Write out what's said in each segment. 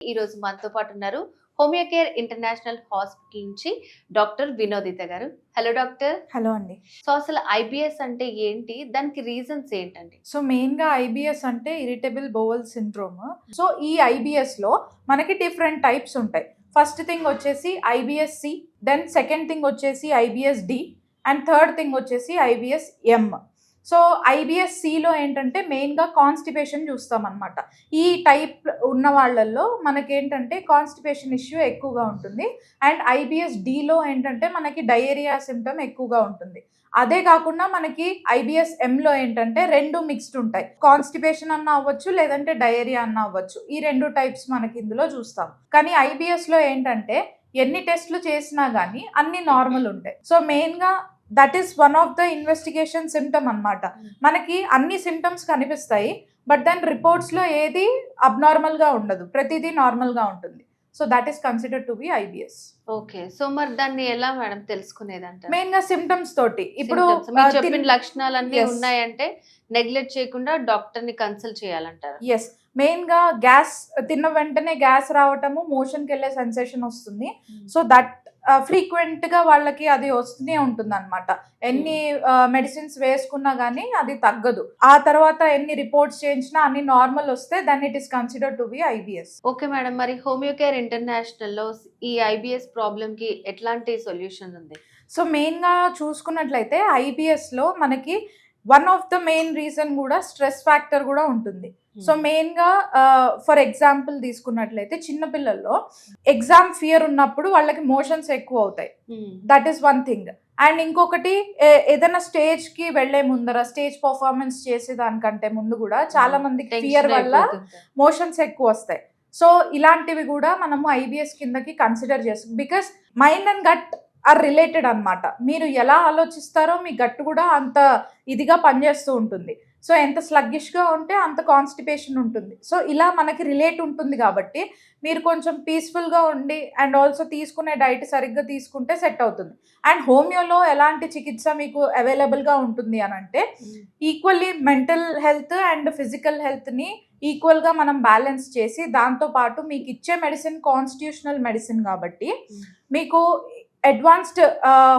ఈ రోజు మనతో పాటు ఉన్నారు హోమియోకేర్ ఇంటర్నేషనల్ హాస్పిటల్ నుంచి డాక్టర్ వినోదిత గారు. Hello doctor. హలో అండి. సో అసలు ఐబిఎస్ అంటే ఏంటి, దానికి రీజన్స్ ఏంటండి? సో మెయిన్ గా ఐబిఎస్ అంటే ఇరిటబుల్ బోవెల్ సిండ్రోమ్. సో ఈ ఐబిఎస్ లో మనకి డిఫరెంట్ టైప్స్ ఉంటాయి. ఫస్ట్ థింగ్ వచ్చేసి IBS C, then second thing వచ్చేసి IBS D, and third thing వచ్చేసి ఐబిఎస్ ఎం. సో ఐబిఎస్ సిలో ఏంటంటే మెయిన్గా కాన్స్టిపేషన్ చూస్తాం అనమాట. ఈ టైప్ ఉన్న వాళ్ళల్లో మనకేంటంటే కాన్స్టిపేషన్ ఇష్యూ ఎక్కువగా ఉంటుంది. అండ్ ఐబిఎస్ డిలో ఏంటంటే మనకి డయేరియా సిమ్టమ్ ఎక్కువగా ఉంటుంది. అదే కాకుండా మనకి ఐబిఎస్ ఎంలో ఏంటంటే రెండు మిక్స్డ్ ఉంటాయి. కాన్స్టిపేషన్ అన్న అవ్వచ్చు, లేదంటే డయేరియా అన్న అవ్వచ్చు. ఈ రెండు టైప్స్ మనకి ఇందులో చూస్తాం. కానీ ఐబిఎస్లో ఏంటంటే ఎన్ని టెస్ట్లు చేసినా కానీ అన్ని నార్మల్ ఉంటాయి. సో మెయిన్గా that is one of the investigation symptom అన్నమాట. మనకి అన్ని సిమ్టమ్స్ కనిపిస్తాయి, బట్ దెన్ రిపోర్ట్స్లో ఏది అబ్నార్మల్గా ఉండదు, ప్రతిదీ నార్మల్గా ఉంటుంది. So that is considered to be IBS. Okay, so మరి దాన్ని ఎలా మేడం తెలుసుకునేదంటే? మెయిన్ గా సిమ్టమ్స్ తోటి ఇప్పుడు చెప్పిన లక్షణాలన్నీ ఉన్నాయంటే నెగ్లెక్ట్ చేయకుండా డాక్టర్ ని కన్సల్ట్ చేయాలంటారు. ఎస్, మెయిన్ గా గ్యాస్ తిన్న వెంటనే గ్యాస్ రావటము, మోషన్కి వెళ్ళే సెన్సేషన్ వస్తుంది. సో దట్ ఫ్రీక్వెంట్ గా వాళ్ళకి అది వస్తూనే ఉంటుంది అనమాట. ఎన్ని మెడిసిన్స్ వేసుకున్నా గానీ అది తగ్గదు. ఆ తర్వాత ఎన్ని రిపోర్ట్స్ చేయించినా అన్ని నార్మల్ వస్తే then it is considered to be IBS. Okay madam, మరి హోమియోకేర్ ఇంటర్నేషనల్ లో ఈ ఐబిఎస్ ప్రాబ్లమ్ కి ఎట్లాంటి సొల్యూషన్ ఉంది? సో మెయిన్ గా చూసుకున్నట్లయితే ఐబిఎస్ లో మనకి one of the main reason కూడా స్ట్రెస్ ఫ్యాక్టర్ కూడా ఉంటుంది. సో మెయిన్ గా ఫర్ ఎగ్జాంపుల్ తీసుకున్నట్లయితే చిన్నపిల్లల్లో ఎగ్జామ్ ఫియర్ ఉన్నప్పుడు వాళ్ళకి మోషన్స్ ఎక్కువ అవుతాయి. That is one thing. And ఇంకొకటి ఏదైనా స్టేజ్ కి వెళ్లే ముందర, స్టేజ్ పర్ఫార్మెన్స్ చేసే దానికంటే ముందు కూడా చాలా మందికి ఫియర్ వల్ల మోషన్స్ ఎక్కువ వస్తాయి. సో ఇలాంటివి కూడా మనము ఐబిఎస్ కిందకి కన్సిడర్ చేస్తాం. Because mind and gut are related అనమాట. మీరు ఎలా ఆలోచిస్తారో మీ గట్టు కూడా అంత ఇదిగా పనిచేస్తూ ఉంటుంది. సో ఎంత స్లగ్గిష్గా ఉంటే అంత కాన్స్టిపేషన్ ఉంటుంది. సో ఇలా మనకి రిలేట్ ఉంటుంది కాబట్టి మీరు కొంచెం పీస్ఫుల్గా ఉండి అండ్ ఆల్సో తీసుకునే డైట్ సరిగ్గా తీసుకుంటే సెట్ అవుతుంది. అండ్ హోమియోలో ఎలాంటి చికిత్స మీకు అవైలబుల్గా ఉంటుంది అని అంటే equally mental health and physical హెల్త్ని ఈక్వల్గా మనం బ్యాలెన్స్ చేసి, దాంతోపాటు మీకు ఇచ్చే మెడిసిన్ కాన్స్టిట్యూషనల్ మెడిసిన్ కాబట్టి మీకు అడ్వాన్స్డ్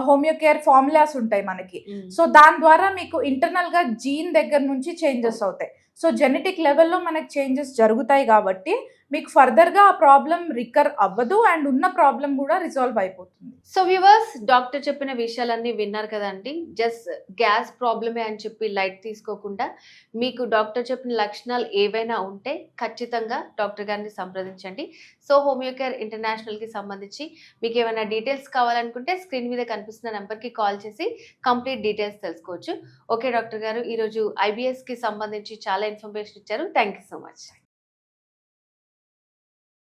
హోమియోకేర్ ఫార్ములాస్ ఉంటాయి మనకి. సో దాని ద్వారా మీకు ఇంటర్నల్ గా జీన్ దగ్గర నుంచి చేంజెస్ అవుతాయి. సో జెనెటిక్ లెవెల్లో మనకి చేంజెస్ జరుగుతాయి కాబట్టి మీకు ఫర్దర్ గా ఆ ప్రాబ్లం రికర్ అవ్వదు అండ్ ఉన్న ప్రాబ్లం కూడా రిజాల్వ్ అయిపోతుంది. సో వ్యూవర్స్, డాక్టర్ చెప్పిన విషయాలన్నీ విన్నారు కదండి. జస్ట్ గ్యాస్ ప్రాబ్లమే అని చెప్పి లైట్ తీసుకోకుండా మీకు డాక్టర్ చెప్పిన లక్షణాలు ఏవైనా ఉంటే ఖచ్చితంగా డాక్టర్ గారిని సంప్రదించండి. సో హోమియోకేర్ ఇంటర్నేషనల్ కి సంబంధించి మీకు ఏమైనా డీటెయిల్స్ కావాలనుకుంటే స్క్రీన్ మీద కనిపిస్తున్న నెంబర్కి కాల్ చేసి కంప్లీట్ డీటెయిల్స్ తెలుసుకోవచ్చు. ఓకే డాక్టర్ గారు, ఈరోజు ఐబిఎస్ కి సంబంధించి చాలా ఇన్ఫర్మేషన్ ఇచ్చారు. Thank you so much.